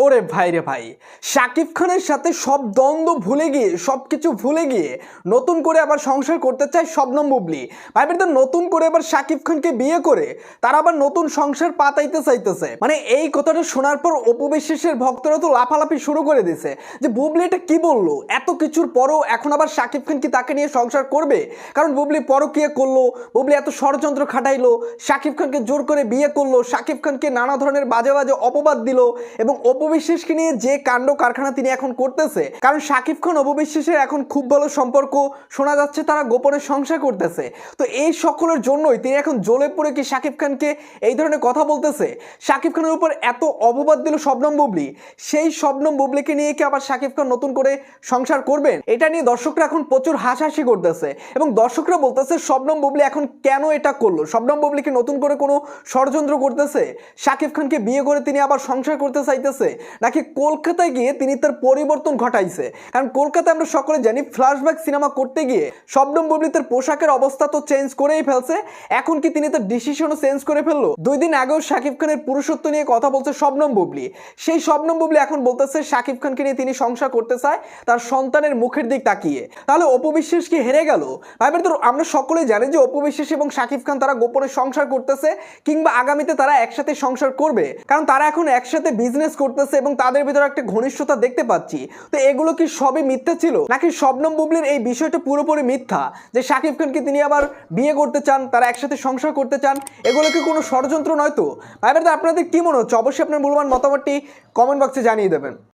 ওরে ভাই রে ভাই, শাকিব খানের সাথে সব দ্বন্দ্ব ভুলে গিয়ে সবকিছু ভুলে গিয়ে নতুন করে আবার সংসার করতে চায় শবনম বুবলি। ভাই তো নতুন করে আবার শাকিব খানকে বিয়ে করে তারা আবার নতুন সংসার পাতাইতে চাইতেছে। মানে এই কথাটা শোনার পর অপু বিশ্বাসের ভক্তরা তো লাফালাফি শুরু করে দিছে যে বুবলি এটা কি বললো, এত কিছুর পরও এখন আবার শাকিব খান কি তাকে নিয়ে সংসার করবে? কারণ বুবলি পরকীয়া করলো, বুবলি এত ষড়যন্ত্র খাটাইলো, শাকিব খানকে জোর করে বিয়ে করলো, শাকিব খানকে নানা ধরনের বাজে বাজে অপবাদ দিল এবং অপু বিশ্বাসকে নিয়ে যে কাণ্ড কারখানা তিনি এখন করতেছে। কারণ শাকিব খান অপু বিশ্বাসের এখন খুব ভালো সম্পর্ক, শোনা যাচ্ছে তারা গোপনে সংসার করতেছে। তো এই সকলের জন্যই তিনি এখন জ্বলে পড়ে কি শাকিব খানকে এই ধরনের কথা বলতেছে। শাকিব খানের উপর এত অপবাদ দিল শবনম বুবলি, সেই শবনম বুবলিকে নিয়ে কি আবার শাকিব খান নতুন করে সংসার করবেন? এটা নিয়ে দর্শকরা এখন প্রচুর হাসাহাসি করতেছে এবং দর্শকরা বলতেছে শবনম বুবলি এখন কেন এটা করলো। শবনম বুবলিকে নতুন করে কোনো ষড়যন্ত্র করতেছে, শাকিব খানকে বিয়ে করে তিনি আবার সংসার করতে চাইতেছে, নাকি কলকাতায় গিয়ে তিনি তার পরিবর্তন ঘটাইছে? কারণ কলকাতায় আমরা সকলে জানি ফ্ল্যাশব্যাক সিনেমা করতে গিয়ে শবনম বুবলি তার পোশাকের অবস্থা তো চেঞ্জ করেই ফেলছে, এখন কি তিনি তার ডিসিশনও চেঞ্জ করে ফেললো? 2 দিন আগেও শাকিব খানের পুরুষত্ব নিয়ে কথা বলছে শবনম বুবলি, সেই শবনম বুবলি এখন বলতেছে শাকিব খানকে নিয়ে তিনি সংসার করতে চায় তার সন্তানের মুখের দিক তাকিয়ে। তাহলে অপু বিশ্বাস কি হেরে গেল? ভাইবেন তো আমরা সকলেই জানি যে অপু বিশ্বাস এবং শাকিব খান তারা গোপনে সংসার করতেছে, কিংবা আগামীতে তারা একসাথে সংসার করবে, কারণ তারা এখন একসাথে বিজনেস করতেছে এবং তাদের ভিতরে একটা ঘনিষ্ঠতা দেখতে পাচ্ছি। তো এগুলো কি সবই মিথ্যা ছিল, নাকি শবনম বুবলির এই বিষয়টা পুরোপুরি মিথ্যা যে শাকিব খানকে তিনি আবার বিয়ে করতে চান, তারা একসাথে সংসার করতে চান? এগুলো কি কোনো ষড়যন্ত্র নয় তো? ভাইবেন তো আপনাদের কি মনে হচ্ছে? অবশ্যই আপনার মূল্যবান মতামতটি কমেন্ট বক্সে জানিয়ে দেবেন।